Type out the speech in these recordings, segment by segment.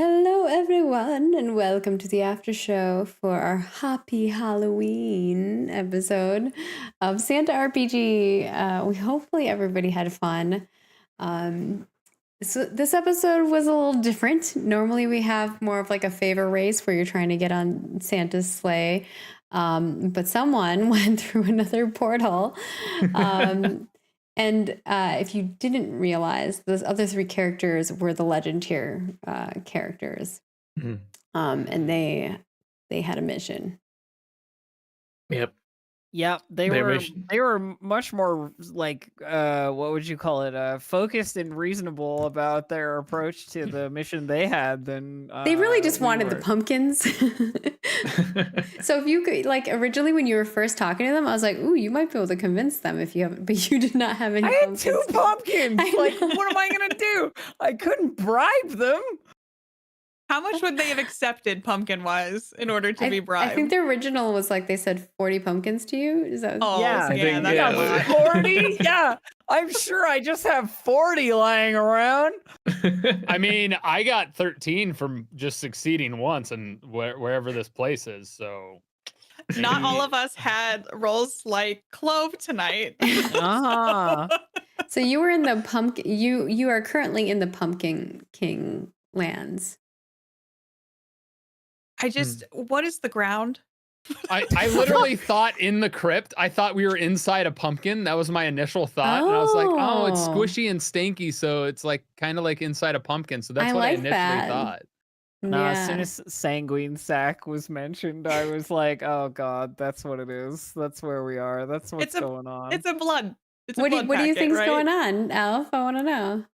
Hello, everyone, and welcome to the after show for our Happy Halloween episode of Santa RPG. We hopefully everybody had fun. So this episode was a little different. Normally, we have more of like a favor race where you're trying to get on Santa's sleigh, but someone went through another portal. And if you didn't realize, those other three characters were the legend tier characters, Mhm. and they had a mission. Yep. Yeah, they were much more like what would you call it? Focused and reasonable about their approach to the mission they had than They really just we wanted the were. pumpkins. So if you could, like, originally when you were first talking to them, I was like, "Ooh, you might be able to convince them if you haven't." But you did not have any. I had pumpkins. 2 pumpkins. I Like, know. what am I gonna do? I couldn't bribe them. How much would they have accepted pumpkin-wise in order to be bribed? I think the original was like they said 40 pumpkins to you. Is that? Oh, Yeah. so I think, that's yeah. a lot. 40? Yeah, I'm sure I just have 40 lying around. I mean, I got 13 from just succeeding once and wherever this place is. So Not all of us had rolls like Clove tonight. Uh-huh. So you were in the pumpkin. You are currently in the Pumpkin King lands. What is the ground? I literally thought in the crypt, I thought we were inside a pumpkin. That was my initial thought. And I was like, oh, it's Oh. squishy and stanky. So it's like kind of like inside a pumpkin. So that's I what I like initially that. thought. No, as Yeah. soon as sanguine sac was mentioned, I was like, "Oh God, that's what it is. That's where we are. That's what's going on." It's a blood. It's a What do blood you packet, think is right? going on, Alf? I want to know.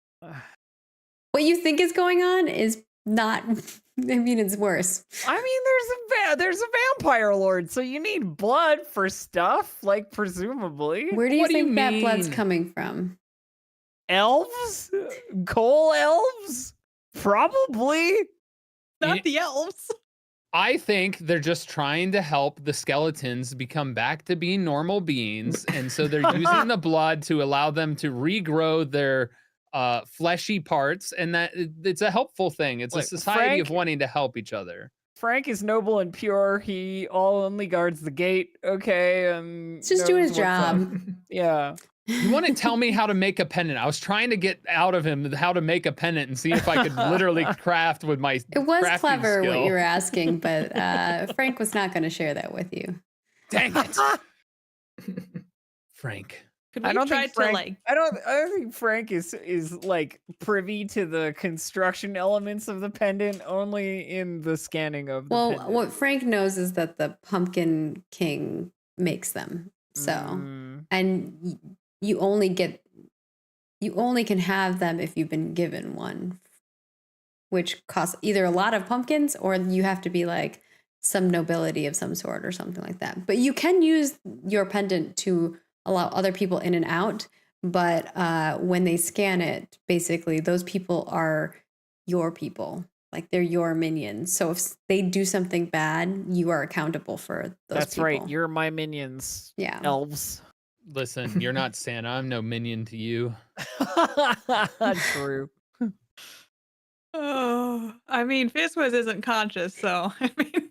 What you think is going on is not. I mean, it's worse. I mean, there's a vampire lord, so you need blood for stuff, like presumably. Where do you What do you think that blood's mean? coming from? Elves? Coal elves? Probably. Not the elves. I think they're just trying to help the skeletons become back to being normal beings. And so they're using the blood to allow them to regrow their fleshy parts. And that it's a helpful thing. It's Look, a society of Frank- wanting to help each other. Frank is noble and pure. He only guards the gate, okay? And It's just doing knows his what's up. job. Yeah. You want to tell me how to make a pendant? I was trying to get out of him how to make a pendant and see if I could literally craft with my It was crafting clever what skill. you were asking, but Frank was not going to share that with you. Dang it. Frank. Could we I don't try think to Frank. like I don't think Frank is like privy to the construction elements of the pendant. Only in the scanning of the Well, pendant. what Frank knows is that the Pumpkin King makes them. So, Mm. and you only can have them if you've been given one, which costs either a lot of pumpkins or you have to be like some nobility of some sort or something like that. But you can use your pendant to allow other people in and out. But when they scan it, basically those people are your people. Like they're your minions. So if they do something bad, you are accountable for those That's people. right. You're my minions, Yeah. elves. Listen, you're not Santa. I'm no minion to you. True. Oh, I mean, Fizzwiz isn't conscious, so I mean,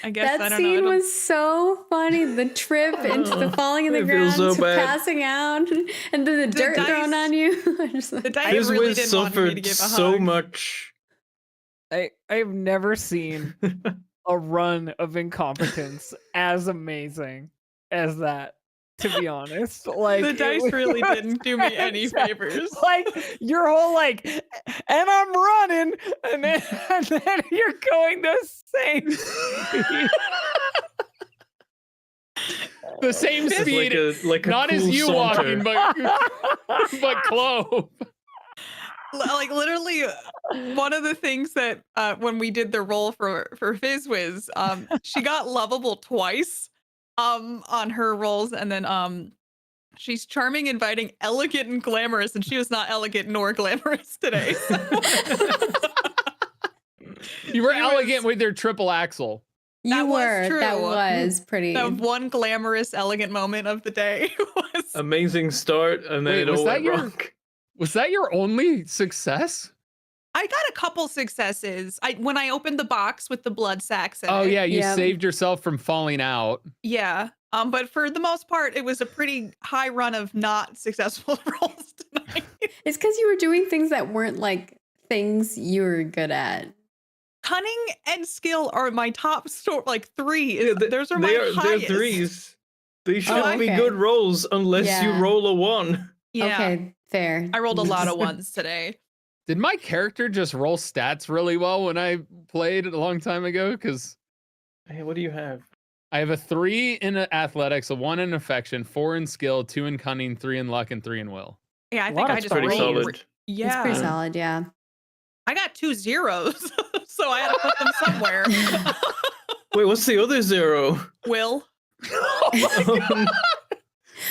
I guess I That don't scene know. was so funny. The trip into the falling in the It ground, feels so to bad. passing out, and then the dirt thrown dice- on you. I just like- The dice This really was didn't want me to suffered give a so hug. much. I've never seen a run of incompetence as amazing as that. To be honest, like The it dice was really didn't do me any fantastic. favors. Like your whole like, and I'm running, and then you're going the same speed. The same It's speed, like a not as cool you saunter. walking, but Clove. Like literally, one of the things that when we did the roll for Fizzwiz, she got lovable twice on her rolls, and then she's charming, inviting, elegant, and glamorous, and she was not elegant nor glamorous today. You were She was- elegant with your triple axle. you that was were. true. That was pretty. The one glamorous, elegant moment of the day was Amazing start, and then Wait, it was all that went your- wrong. Was that your only success? I got a couple successes. When I opened the box with the blood sacks in Oh it. yeah, you Yep. saved yourself from falling out. Yeah. But for the most part, it was a pretty high run of not successful rolls tonight. It's because you were doing things that weren't like things you were good at. Cunning and skill are my top like 3. Yeah, Those are my they're highest. threes. They should be okay. good rolls unless you Yeah. roll a 1. Yeah. Okay, fair. I rolled a lot of ones today. Did my character just roll stats really well when I played a long time ago? Because Hey, what do you have? I have a 3 in athletics, a 1 in affection, 4 in skill, 2 in cunning, 3 in luck, and 3 in will. Yeah, I Wow, think I that's just pretty rolled. solid. Yeah. It's pretty solid, yeah. I got 2 zeros, so I had to put them somewhere. Wait, what's the other 0? Will.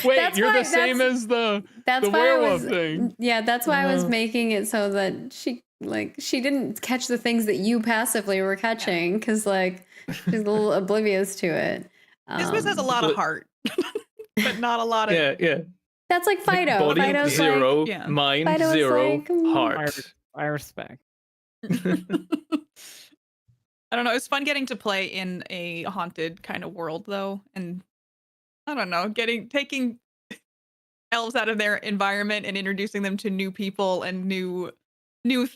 Wait, That's you're why- the same as the That's why werewolf I was thing. Yeah, that's why I was Oh. making it so that she didn't catch the things that you passively were catching because like she's a little oblivious to it. This has a lot of heart, but not a lot of. Yeah. That's like Fido. Body Fido's 0, like, Yeah. mind Fido's 0, like, heart. I respect. I don't know. It was fun getting to play in a haunted kind of world, though, and I don't know, taking elves out of their environment and introducing them to new people and new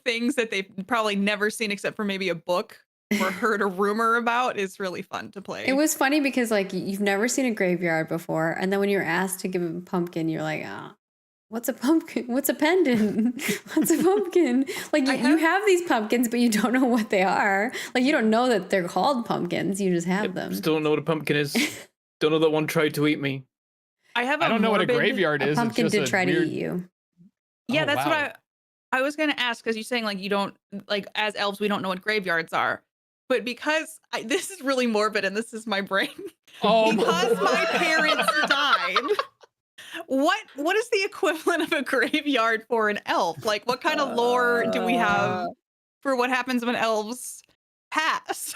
things that they've probably never seen except for maybe a book or heard a rumor about is really fun to play. It was funny because like you've never seen a graveyard before, and then when you're asked to give a pumpkin, you're like, ah. What's a pumpkin? What's a pendant? What's a pumpkin? Like you have these pumpkins, but you don't know what they are. Like you don't know that they're called pumpkins. You just have them. Still don't know what a pumpkin is. Don't know that one tried to eat me. I have. I don't know what a Morbid- graveyard A is. pumpkin it's just did try weird... to eat you. Yeah, Oh, that's wow. what I was gonna ask because you're saying like you don't like as elves we don't know what graveyards are, but because this is really morbid and this is my brain Oh, because my parents died. What is the equivalent of a graveyard for an elf? Like what kind of lore do we have for what happens when elves pass?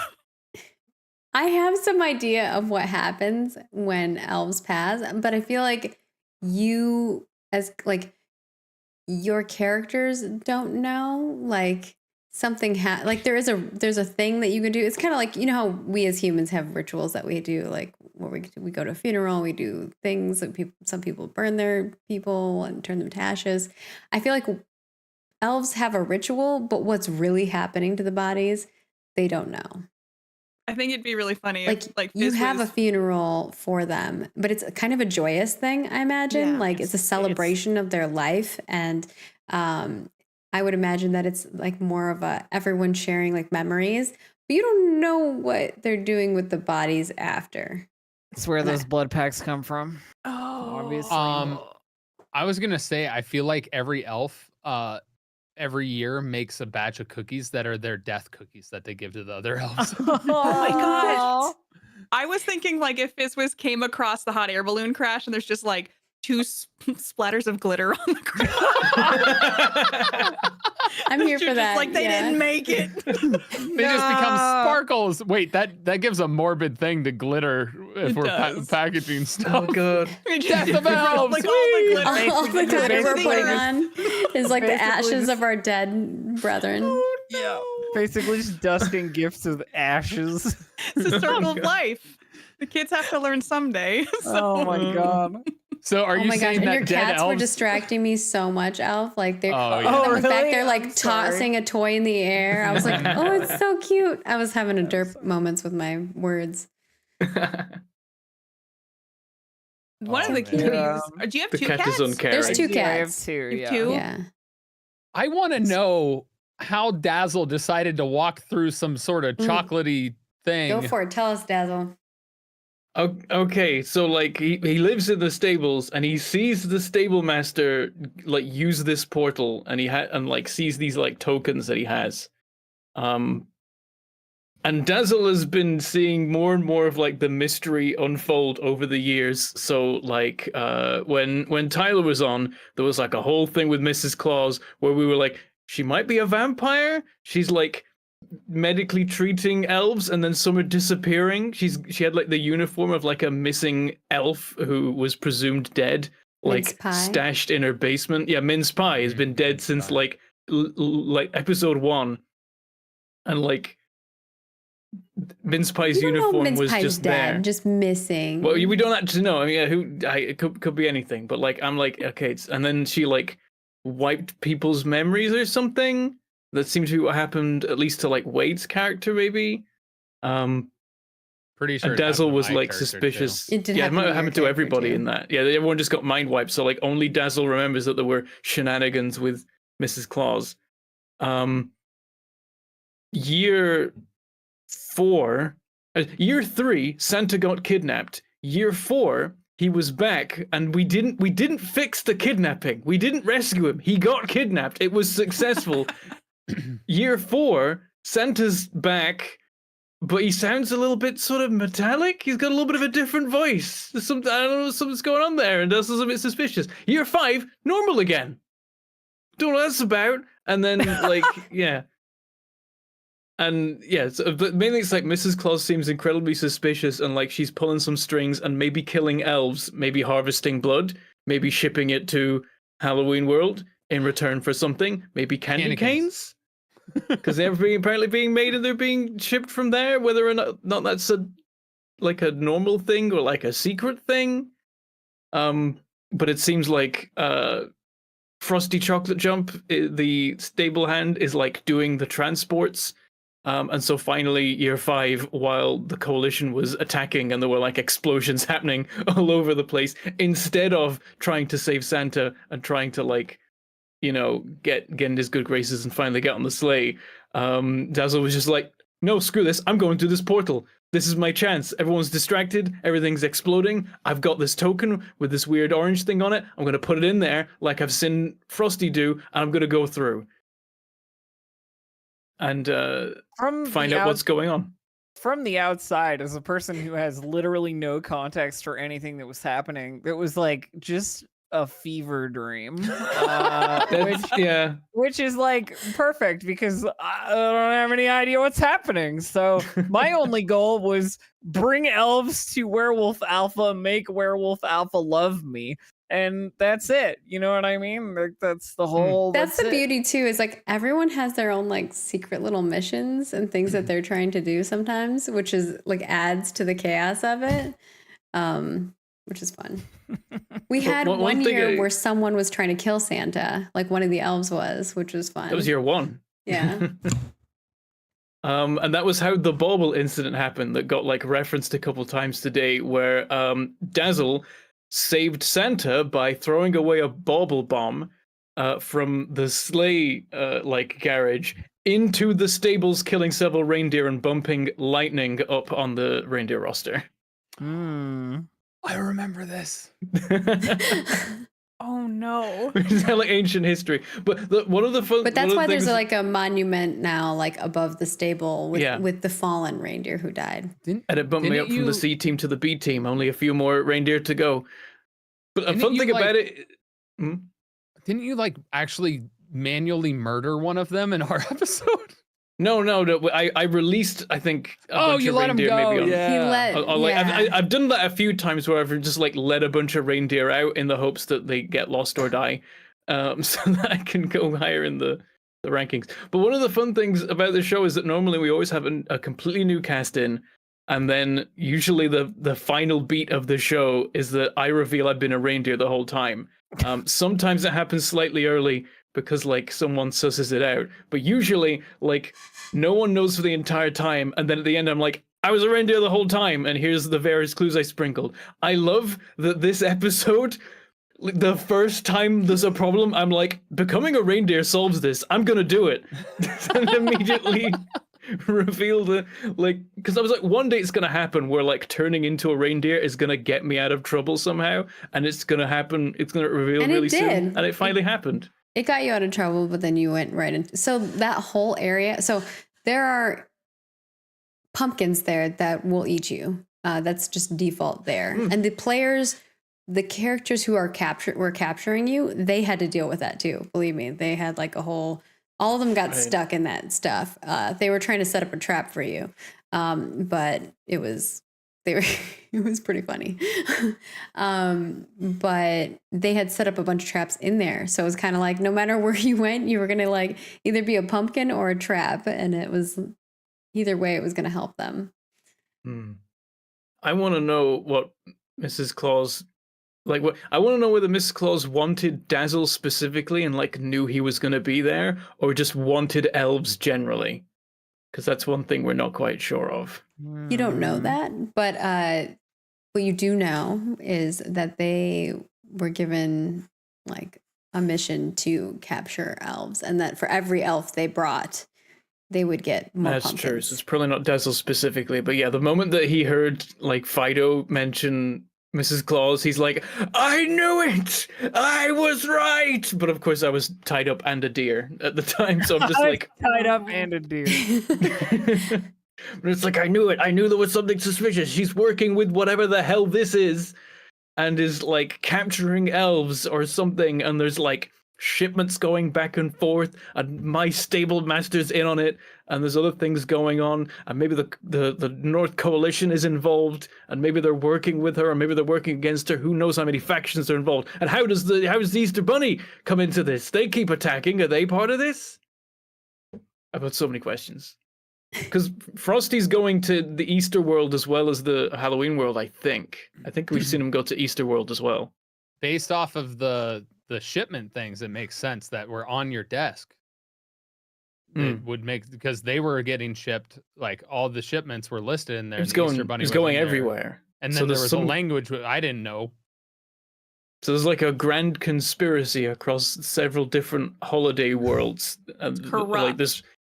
I have some idea of what happens when elves pass, but I feel like you as like your characters don't know like something like there's a thing that you can do. It's kind of like, you know how we as humans have rituals that we do, like where we go to a funeral, we do things that some people burn their people and turn them to ashes. I feel like elves have a ritual, but what's really happening to the bodies, they don't know. I think it'd be really funny Like, if like you this have a was- funeral for them, but it's kind of a joyous thing, I imagine. Yeah, like it's a celebration of their life, and I would imagine that it's like more of a everyone sharing like memories, but you don't know what they're doing with the bodies after. That's where those blood packs come from. Obviously. I was gonna say, I feel like every elf, every year makes a batch of cookies that are their death cookies that they give to the other elves. Oh my gosh. I was thinking like if Fizwiz came across the hot air balloon crash and there's just like 2 splatters of glitter on the ground. I'm here You're for just that. like they yeah. didn't make it. They just become sparkles. Wait, that gives a morbid thing to glitter if It we're does. packaging Oh stuff. god. Death of elves, Like all the glitter. All the glitter we're Basically, putting on is like the basically ashes just- of our dead brethren. Yeah. Basically just dusting gifts of ashes. It's a circle of God. life. The kids have to learn someday. So. Oh my god. So are Oh you my gosh, saying and that your dead cats were elves? distracting me so much, Elf. Like they're Oh, and yeah. I Oh, was back really? there like I'm sorry. tossing a toy in the air. I was like, oh, it's so cute. I was having a derp moments with my words. One Oh, of the man. cuties. Do you have The 2 cat cats? is uncaring. There's 2 Yeah, I have cats. 2. You have Yeah. 2? Yeah. I want to know how Dazzle decided to walk through some sort of chocolatey thing. Go for it. Tell us, Dazzle. Okay, so like he lives in the stables and he sees the stable master like use this portal and like sees these like tokens that he has. And Dazzle has been seeing more and more of like the mystery unfold over the years. So like when Tyler was on, there was like a whole thing with Mrs. Claus where we were like, she might be a vampire. She's like medically treating elves, and then some are disappearing. She had like the uniform of like a missing elf who was presumed dead, Mince like pie. stashed in her basement. Yeah, Mince Pie has been dead since like like episode 1, and like Mince Pie's You don't know uniform Mince was Pie's just dead, there. just missing. Well, we don't actually know. I mean, it could be anything, but like I'm like, okay, and then she like wiped people's memories or something. That seemed to be what happened, at least to like Wade's character, maybe. Pretty sure And it happened Dazzle to was my like character, suspicious. It did Yeah, it happen might to have your happened to character, everybody too. in that. Yeah, everyone just got mind wiped. So like only Dazzle remembers that there were shenanigans with Mrs. Claus. Year 4, year 3, Santa got kidnapped. Year 4, he was back, and we didn't fix the kidnapping. We didn't rescue him. He got kidnapped. It was successful. Year 4, Santa's back, but he sounds a little bit sort of metallic. He's got a little bit of a different voice. There's something, I don't know, something's going on there, and Dazzle's a bit suspicious. Year 5, normal again. Don't know what that's about. And then like yeah. And yeah, but mainly it's like Mrs. Claus seems incredibly suspicious, and like she's pulling some strings and maybe killing elves, maybe harvesting blood, maybe shipping it to Halloween World in return for something, maybe candy canes, because they're apparently being made and they're being shipped from there. Whether or not that's like a normal thing or like a secret thing, but it seems like Frosty Chocolate Jump, the stable hand, is like doing the transports. And so finally, year 5, while the coalition was attacking and there were like explosions happening all over the place, instead of trying to save Santa and trying to like, you know, get in his good graces and finally get on the sleigh, Dazzle was just like, no, screw this. I'm going through this portal. This is my chance. Everyone's distracted. Everything's exploding. I've got this token with this weird orange thing on it. I'm going to put it in there like I've seen Frosty do, and I'm going to go through. And find out what's going on. From the outside, as a person who has literally no context for anything that was happening, it was like just a fever dream. Which is like perfect because I don't have any idea what's happening. So my only goal was bring elves to Werewolf Alpha, make Werewolf Alpha love me. And that's it. You know what I mean? Like, that's the whole. That's the beauty too. Is like everyone has their own like secret little missions and things that they're trying to do sometimes, which is like adds to the chaos of it, which is fun. We had one year where someone was trying to kill Santa, like one of the elves was, which was fun. That was year 1. Yeah. And that was how the bauble incident happened that got like referenced a couple times today, where Dazzle saved Santa by throwing away a bauble bomb from the sleigh like garage into the stables, killing several reindeer and bumping lightning up on the reindeer roster. I remember this. Oh no! It's like ancient history, but one of the fun. But that's why there's like a monument now, like above the stable with the fallen reindeer who died. And it bumped me up from the C team to the B team. Only a few more reindeer to go. But a fun thing about it. Didn't you like actually manually murder one of them in our episode? No. I released, I think. You let him go. I've done that a few times where I've just like let a bunch of reindeer out in the hopes that they get lost or die, so that I can go higher in the rankings. But one of the fun things about the show is that normally we always have a completely new cast in, and then usually the final beat of the show is that I reveal I've been a reindeer the whole time. Sometimes it happens slightly early, because like someone susses it out, but usually like no one knows for the entire time, and then at the end I'm like, I was a reindeer the whole time, and here's the various clues I sprinkled. I love that this episode, the first time there's a problem, I'm like, becoming a reindeer solves this, I'm gonna do it. And immediately reveal the like, because I was like, one day it's gonna happen where like turning into a reindeer is gonna get me out of trouble somehow, and it's gonna happen, it's gonna reveal really soon, and it finally happened. It got you out of trouble, but then you went right into... So that whole area... So there are pumpkins there that will eat you. That's just default there. And the players, the characters who were capturing you, they had to deal with that too. Believe me. They had like a whole... All of them got stuck in that stuff. They were trying to set up a trap for you. But it was They were it was pretty funny. But they had set up a bunch of traps in there. So it was kind of like no matter where you went, you were gonna like either be a pumpkin or a trap. And it was either way, it was gonna help them. I want to know what Mrs. Claus like. What I want to know whether Mrs. Claus wanted Dazzle specifically and like knew he was going to be there, or just wanted elves generally, because that's one thing we're not quite sure of. You don't know that, but what you do know is that they were given like a mission to capture elves, and that for every elf they brought, they would get more That's pumpkins. true. So it's probably not Dazzle specifically, but yeah, the moment that he heard like Fido mention Mrs. Claus, he's like, I knew it! I was right! But of course I was tied up and a deer at the time, so I'm just like tied up and a deer. But it's like, I knew it. I knew there was something suspicious. She's working with whatever the hell this is and is like capturing elves or something, and there's like shipments going back and forth, and my stable master's in on it, and there's other things going on, and maybe the North Coalition is involved, and maybe they're working with her, or maybe they're working against her. Who knows how many factions are involved? And how does the Easter Bunny come into this? They keep attacking. Are they part of this? I've got so many questions. Because Frosty's going to the Easter world as well as the Halloween world, I think. I think we've seen him go to Easter world as well. Based off of the shipment things, it makes sense that were on your desk. It would make, because they were getting shipped, like all the shipments were listed in there. It's going everywhere. And then So there there's was a language I didn't know. So there's like a grand conspiracy across several different holiday worlds. Correct. Like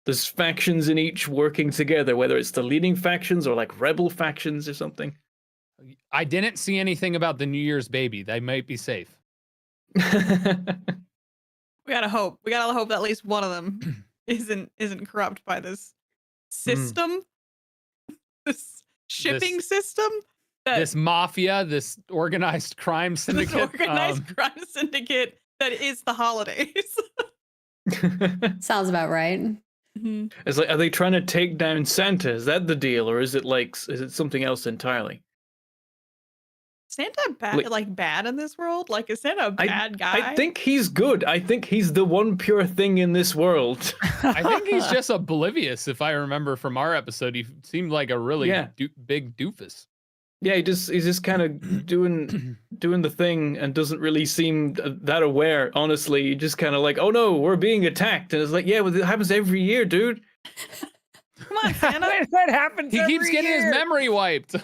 there's factions in each working together, whether it's the leading factions or like rebel factions or something. I didn't see anything about the New Year's baby. They might be safe. We gotta hope. We gotta hope that at least one of them isn't corrupt by this system, this shipping system, this mafia, this organized crime syndicate, this organized crime syndicate that is the holidays. Sounds about right. It's like, are they trying to take down Santa? Is that the deal, or is it something else entirely? Santa bad in this world? Like, is Santa a bad guy? I think he's good. I think he's the one pure thing in this world. I think he's just oblivious. If I remember from our episode, he seemed like a really big doofus. Yeah, he's just kind of doing the thing and doesn't really seem that aware. Honestly, he just kind of like, oh no, we're being attacked, and it's like, yeah, well, it happens every year, dude. Come on, Santa. That happens. He keeps getting his memory wiped.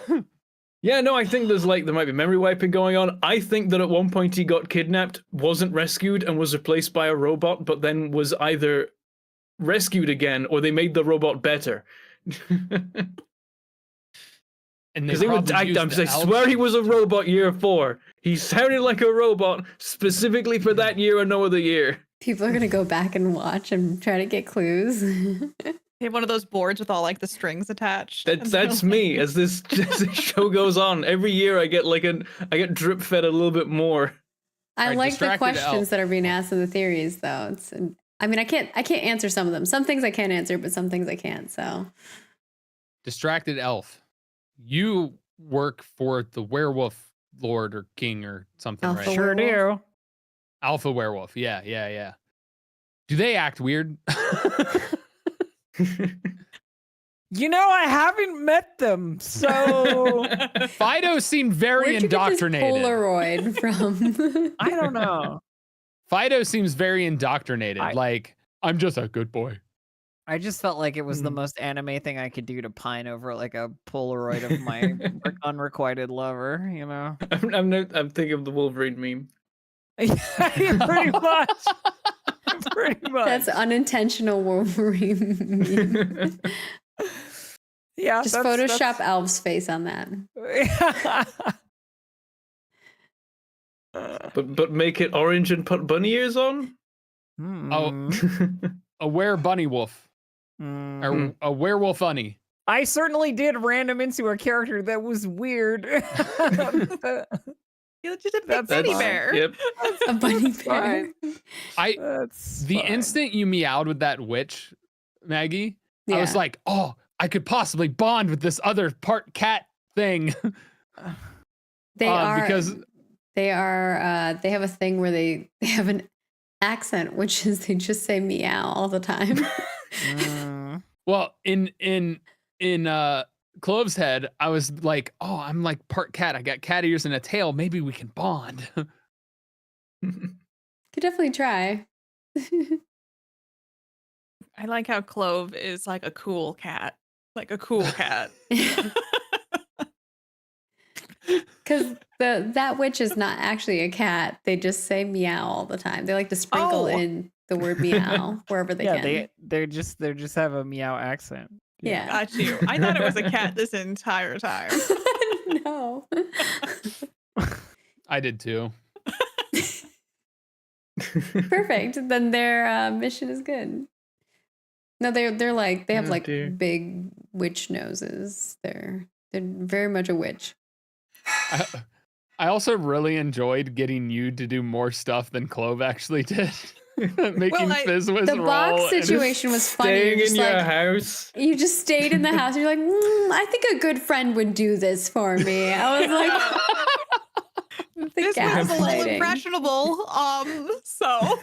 Yeah, no, I think there might be memory wiping going on. I think that at one point he got kidnapped, wasn't rescued, and was replaced by a robot, but then was either rescued again or they made the robot better. Because I swear he was a robot year 4. He sounded like a robot specifically for that year or no other year. People are gonna go back and watch and try to get clues. They have one of those boards with all like the strings attached. That's me. As this show goes on, every year I get drip fed a little bit more. I like the questions that are being asked in the theories, though. I can't answer some of them. Some things I can answer, but some things I can't. So, Distracted elf, you work for the werewolf lord or king or something, Alpha right? Sure do. Alpha werewolf. Yeah. Do they act weird? You know, I haven't met them, so Fido seemed very indoctrinated. Where'd you get this Polaroid from? I don't know. Fido seems very indoctrinated. Like, I'm just a good boy. I just felt like it was the most anime thing I could do to pine over like a Polaroid of my unrequited lover, you know? I'm thinking of the Wolverine meme. Yeah, pretty much. Pretty much. That's unintentional Wolverine. Yeah, just Photoshop Elf's face on that. But make it orange and put bunny ears on. Oh, a bunny wolf. Or a werewolf bunny. I certainly did random into a character that was weird. You're just a big teddy bear. Yep. A bunny bear. The instant you meowed with that witch, Maggie, I was like, oh, I could possibly bond with this other part cat thing. They are because they have a thing where they have an accent, which is they just say meow all the time. well, in Clove's head, I was like, oh, I'm like part cat. I got cat ears and a tail. Maybe we can bond. Could definitely try. I like how Clove is like a cool cat. Like a cool cat. Because that witch is not actually a cat. They just say meow all the time. They like to sprinkle in the word meow wherever they can. they just have a meow accent. Yeah. Got you. I thought it was a cat this entire time. No. I did too. Perfect. Then their mission is good. No, they're like they have Oh, like dear. big witch noses. They're very much a witch. I also really enjoyed getting you to do more stuff than Clove actually did. Making Fizwiz The roll box and- situation was funny. Staying You're just in your like, house. you just stayed in the house. You're like, I think a good friend would do this for me. I was like, This was a little gaslighting. impressionable. So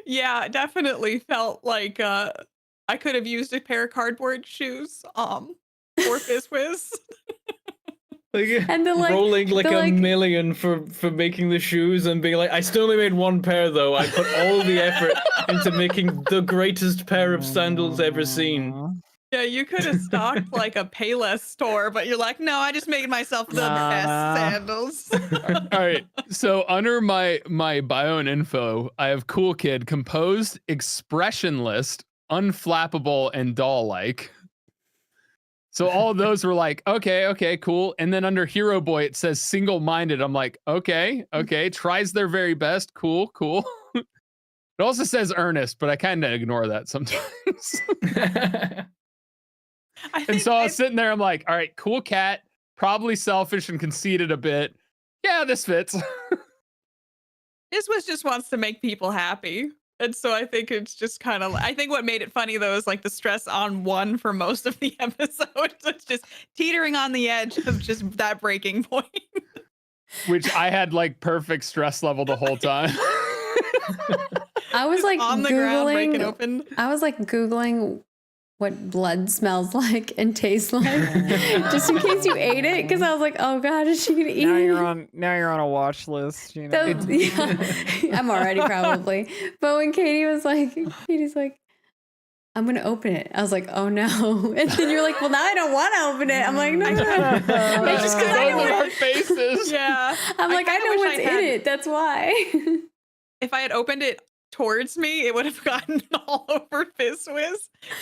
yeah, definitely felt like I could have used a pair of cardboard shoes for Fizwiz. Like, And they're like- rolling like they're a like- million for making the shoes and being like, I still only made one pair though. I put all the effort into making the greatest pair of sandals ever seen. Yeah, you could have stocked like a Payless store, but you're like, no, I just made myself the best sandals. All right. So under my bio and info, I have cool kid, composed, expressionless, unflappable, and doll-like. So all of those were like, okay, cool. And then under hero boy, it says single-minded. I'm like, okay, tries their very best. Cool. It also says earnest, but I kind of ignore that sometimes. And so I was sitting there, I'm like, all right, cool cat, probably selfish and conceited a bit. Yeah, this fits. Fizwiz just wants to make people happy. And so I think it's just kind of, I think what made it funny though is like the stress on one for most of the episode. So it's just teetering on the edge of just that breaking point. Which I had like perfect stress level the whole time. I was like on the ground breaking Googling. open. I was like Googling what blood smells like and tastes like, just in case you ate it. Because I was like, oh god, is she gonna eat Now it? you're on a watch list. You know? Yeah, I'm already probably. But when Katie's like, I'm gonna open it. I was like, oh no. And then you're like, well, now I don't want to open it. I'm like, no. It's just because I know Those are our what. faces. Yeah. I'm like, I kinda know wish what's in it. That's why. If I had opened it towards me, it would have gotten all over Fizwiz.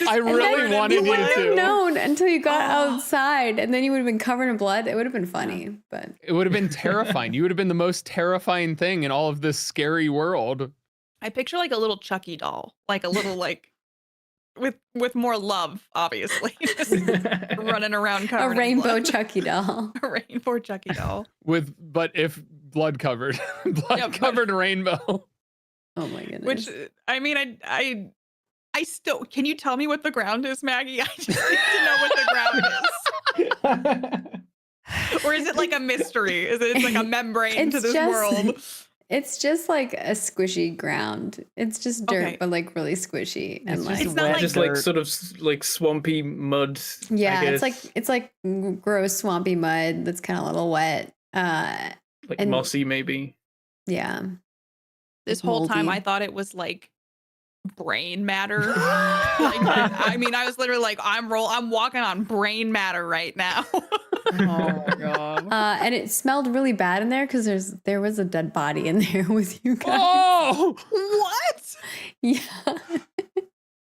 I really wanted You you wouldn't have to. known until you got outside, and then you would have been covered in blood. It would have been funny, but It would have been terrifying. You would have been the most terrifying thing in all of this scary world. I picture like a little Chucky doll, like a little like with more love, obviously, just running around a covered in rainbow blood. Chucky doll. A rainbow Chucky doll. But if blood covered, blood covered rainbow. Oh my goodness. Which I mean, I still, can you tell me what the ground is, Maggie? I just need to know what the ground is. Or is it like a mystery? Is it like a membrane to It's this just- world? It's just like a squishy ground. It's just dirt, Okay. but like really squishy and It's like just It's not wet like Just like dirt. sort of like swampy mud. yeah, I it's guess. like gross swampy mud that's kind of a little wet. Like and- mossy maybe. Yeah. This whole time moldy. I thought it was like brain matter. Like I mean, I was literally like, I'm walking on brain matter right now. Oh my god. And it smelled really bad in there because there was a dead body in there with you guys. Oh, What? Yeah.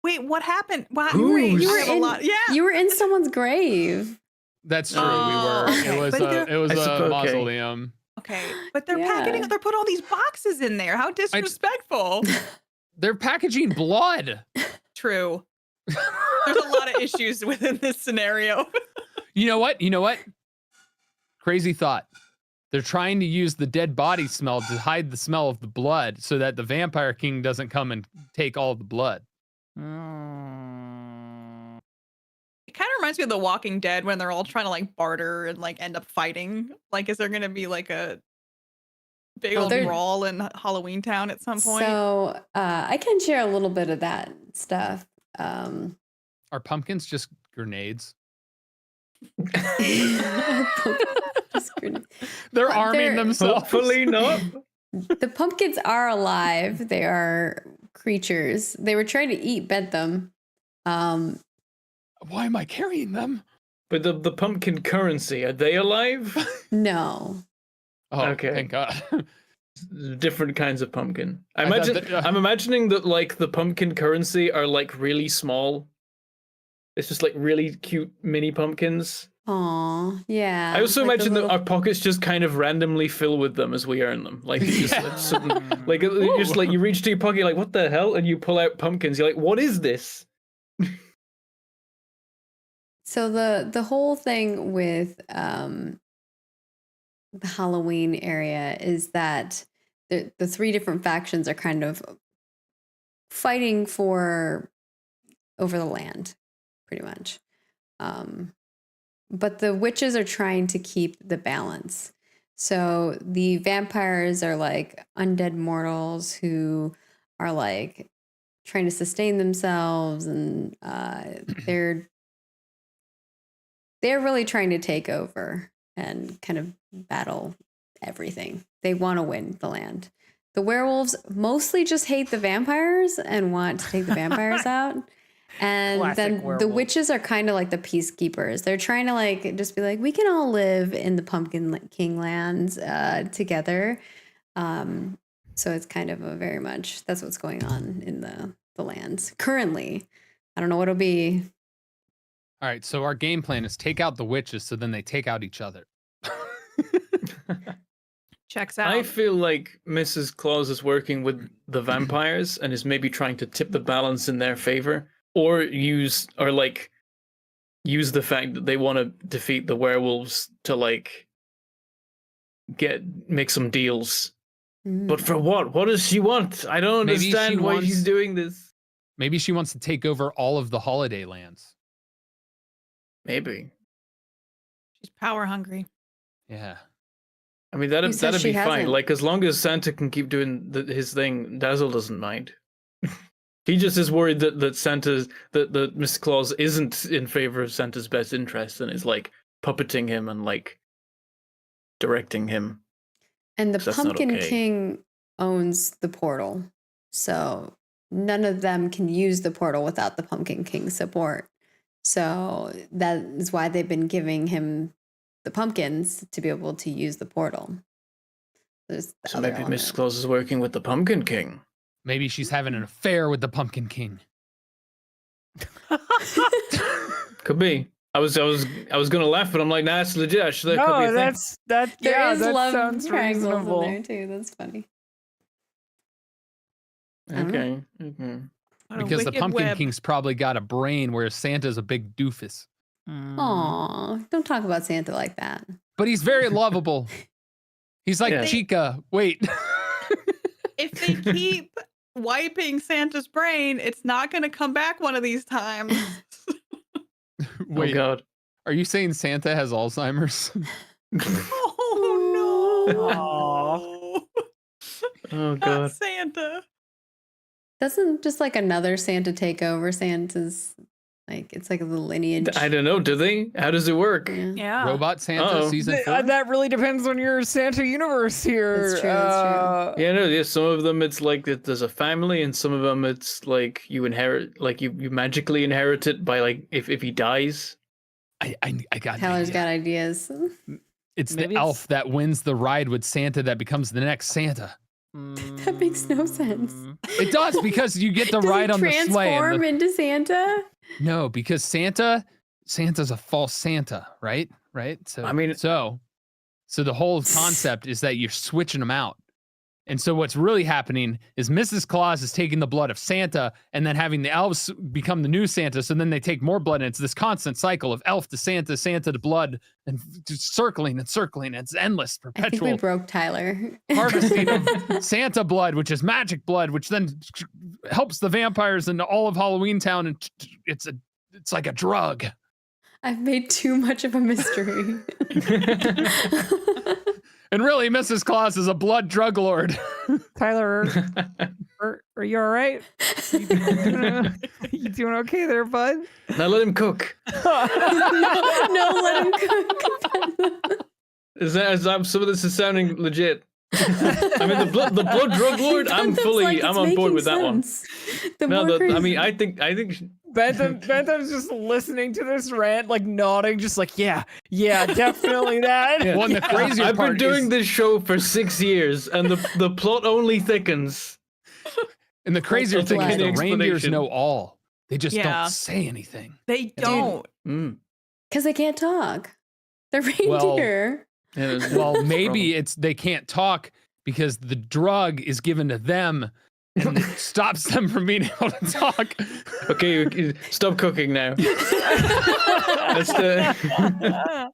Wait, what happened? Wow, Who's- you were have a in- lot. Yeah. You were in someone's grave. that's true. Oh, We okay. were. But It was I a suppose- okay. mausoleum. Okay, but they're Yeah. they're putting all these boxes in there. How disrespectful. They're packaging blood. True. There's a lot of issues within this scenario. You know what? Crazy thought. They're trying to use the dead body smell to hide the smell of the blood so that the vampire king doesn't come and take all of the blood. It kind of reminds me of The Walking Dead when they're all trying to like barter and like end up fighting. Like, is there going to be like a big old brawl in Halloween Town at some point? So I can share a little bit of that stuff. Are pumpkins just grenades? They're arming themselves. Hopefully not. The pumpkins are alive. They are creatures. They were trying to eat Bentham. Why am I carrying them? But the pumpkin currency, are they alive? No. Oh, Okay. thank God. Different kinds of pumpkin. I thought that, I'm imagining that like the pumpkin currency are like really small. It's just like really cute mini pumpkins. Aw, yeah. I also like imagine that our pockets just kind of randomly fill with them as we earn them. Like you just like you just like you reach to your pocket, you're like, what the hell? And you pull out pumpkins. You're like, what is this? So the whole thing with the Halloween area is that the three different factions are kind of fighting over the land, pretty much. But the witches are trying to keep the balance. So the vampires are like undead mortals who are like trying to sustain themselves, and they're really trying to take over and kind of battle everything. They want to win the land. The werewolves mostly just hate the vampires and want to take the vampires out. And Classic then the werewolf. witches are kind of like the peacekeepers. They're trying to like just be like, we can all live in the Pumpkin King lands together. So it's kind of a very much, that's what's going on in the lands currently. I don't know what it'll be. All right, so our game plan is take out the witches so then they take out each other. Checks out. I feel like Mrs. Claus is working with the vampires and is maybe trying to tip the balance in their favor, or use the fact that they want to defeat the werewolves to like make some deals. But for what? What does she want? I don't Maybe she understand why wants- she's doing this. Maybe she wants to take over all of the holiday lands. Maybe. She's power hungry. Yeah. I mean, Who says that'd she be fine. hasn't? Like, as long as Santa can keep doing his thing, Dazzle doesn't mind. He just is worried that that Mr. Claus isn't in favor of Santa's best interest and is like puppeting him and like directing him. And the That's not Pumpkin okay. King owns the portal. So none of them can use the portal without the Pumpkin King support. So that is why they've been giving him the pumpkins to be able to use the portal. There's the So other maybe element. Mrs. Claus is working with the Pumpkin King. Maybe she's having an affair with the Pumpkin King. Could be. I was gonna laugh, but I'm like, nah, it's legit. Actually, that could be a No, thing. that There yeah, is that love sounds triangles reasonable. in there too. That's funny. I don't Okay. Okay. What a Because the wicked Pumpkin web. King's probably got a brain where Santa's a big doofus. Aw, don't talk about Santa like that. But he's very lovable. He's like Yeah. Chica. Wait. If they keep wiping Santa's brain, it's not going to come back one of these times. Wait. Oh God. Are you saying Santa has Alzheimer's? Oh no. Oh Not God. Santa. Doesn't just like another Santa take over Santa's, like, it's like the lineage. I don't know. Do they? How does it work? Yeah. Yeah. Robot Santa Uh-oh. season 4? That really depends on your Santa universe here. That's true, that's Yeah, no. Yeah, some of them it's like that there's a family, and some of them it's like you inherit, like you magically inherit it by like if he dies. I got an Tyler's idea. got ideas. It's Maybe the elf that wins the ride with Santa that becomes the next Santa. That makes no sense. It does because you get the Does ride he on the sleigh. and transform the- into Santa? No, because Santa's a false Santa, right? Right? So I mean- so the whole concept is that you're switching them out. And so what's really happening is Mrs. Claus is taking the blood of Santa and then having the elves become the new Santa. So then they take more blood, and it's this constant cycle of elf to Santa, Santa to blood, and just circling and circling. It's endless, I think we perpetual broke Tyler. harvesting of Santa blood, which is magic blood, which then helps the vampires in all of Halloween Town, and it's like a drug. I've made too much of a mystery. And really, Mrs. Claus is a blood drug lord. Tyler, are you all right? You doing okay there, bud? Now let him cook. No, let him cook. Is that some of this is sounding legit? I mean, the blood drug lord. I'm on board with that one. I think Bentham's just listening to this rant, like nodding, just like, yeah, definitely that. Yeah. Well, and the crazier I've part been doing is, this show for 6 years, and the plot only thickens. and the crazier That's thing is blood. the reindeers Explanation. know all. They just Yeah. don't say anything. They don't. Mm. Because they can't talk. They're Well, reindeer. Yeah, there's- Well, maybe it's they can't talk because the drug is given to them and it stops them from being able to talk. Okay, stop cooking now. That's the.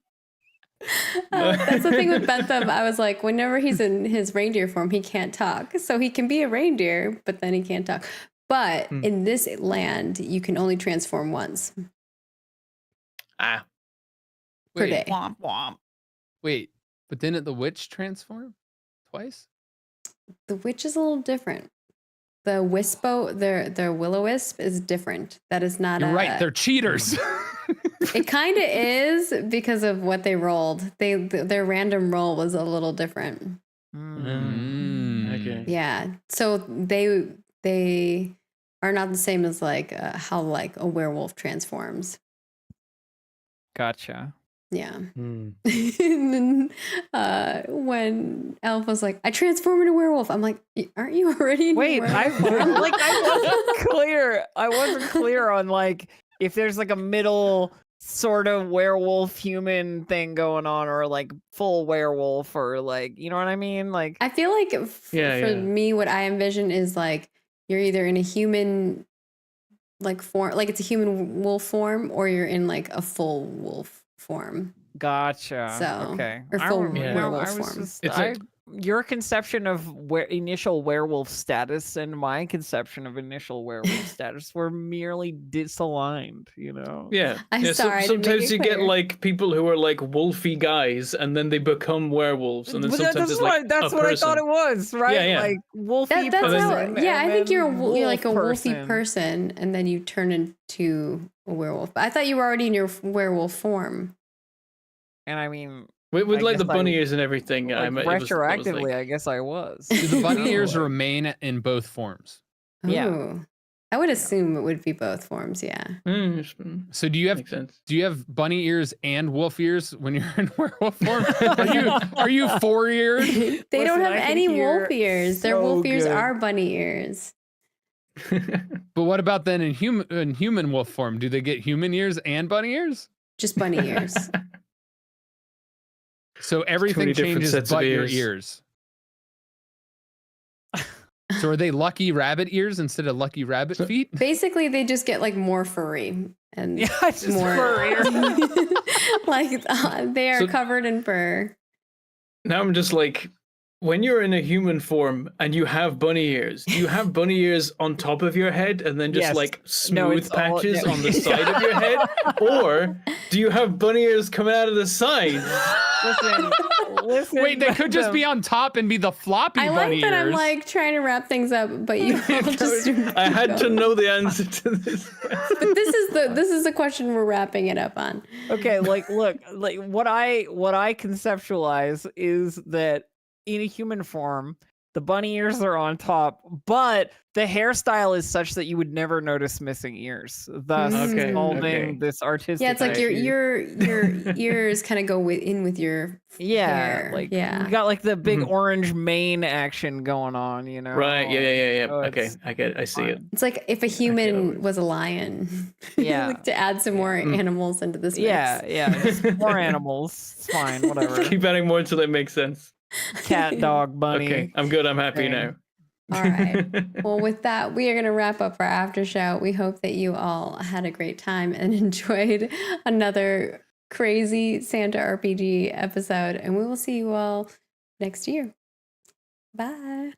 That's the thing with Bentham. I was like, whenever he's in his reindeer form, he can't talk. So he can be a reindeer, but then he can't talk. But in this land, you can only transform once Ah. per Wait, day. Womp womp. Wait, but didn't the witch transform twice? The witch is a little different. The wispo, their will-o-wisp is different. That is not You're right. They're cheaters. It kind of is because of what they rolled. Their random roll was a little different. Okay. Yeah. So they are not the same as like how like a werewolf transforms. Gotcha. Yeah. Mm. And then when Elf was like, I transform into a werewolf. I'm like, aren't you already in Wait, werewolf I form?" wasn't clear. I wasn't clear on like if there's like a middle sort of werewolf human thing going on, or like full werewolf, or like, you know what I mean? Like, I feel like for Yeah. me, what I envision is like you're either in a human like form, like it's a human wolf form, or you're in like a full wolf form. gotcha. So, Okay. or full werewolf I was form. just, It's like- your conception of initial werewolf status and my conception of initial werewolf status were merely disaligned, you know? Yeah. I'm yeah, sorry, I didn't make sometimes it you get clear. like people who are like wolfy guys, and then they become werewolves, and then But sometimes that's it's what, like that's a what I person. thought it was, right? Yeah, yeah. Like wolfy That's person. how. Yeah, I and think you're then you're like a wolf wolfy person, and then you turn into a werewolf. But I thought you were already in your werewolf form. And I mean, With I like the guess bunny ears and everything. like, it was retroactively, like- I guess I was. Do the bunny You know, ears like- remain in both forms? Yeah. Ooh. I would assume it would be both forms. Yeah. So do you have Makes sense. bunny ears and wolf ears when you're in werewolf form? Are you 4-eared? They don't Listen, have I any think you're wolf ears. Their so wolf ears good. are bunny ears. But what about then in human wolf form? Do they get human ears and bunny ears? Just bunny ears. So everything many different changes sets of but your ears. ears. So are they lucky rabbit ears instead of lucky rabbit feet? Basically, they just get like more furry and Yeah, it's just more furrier. like they are So- covered in fur. Now I'm just like, when you're in a human form and you have bunny ears, do you have bunny ears on top of your head and then just Yes. like No, smooth it's all- patches yeah. on the side of your head? Or do you have bunny ears coming out of the sides? Listen. Wait, they could just be on top and be the floppy I bunny like that ears. I'm like trying to wrap things up, but you all just I had to know the answer to this. But this is the question we're wrapping it up on. Okay, like look, like what I conceptualize is that in a human form, the bunny ears are on top, but the hairstyle is such that you would never notice missing ears, thus Okay, molding okay. this artistic. Yeah, it's like issue. your ears kind of go in with your hair. like yeah. you got like the big Mhm. orange mane action going on, you know? Right, yeah. So Okay, it's I see it. fine. It's like if a human was a lion. Yeah. Like to add some more Mm. animals into this mix. Yeah, just more animals. It's fine, whatever. Keep adding more until it makes sense. Cat, dog, bunny. Okay, I'm good. I'm happy Okay. now. All right. Well, with that, we are going to wrap up our after show. We hope that you all had a great time and enjoyed another crazy Santa RPG episode. And we will see you all next year. Bye.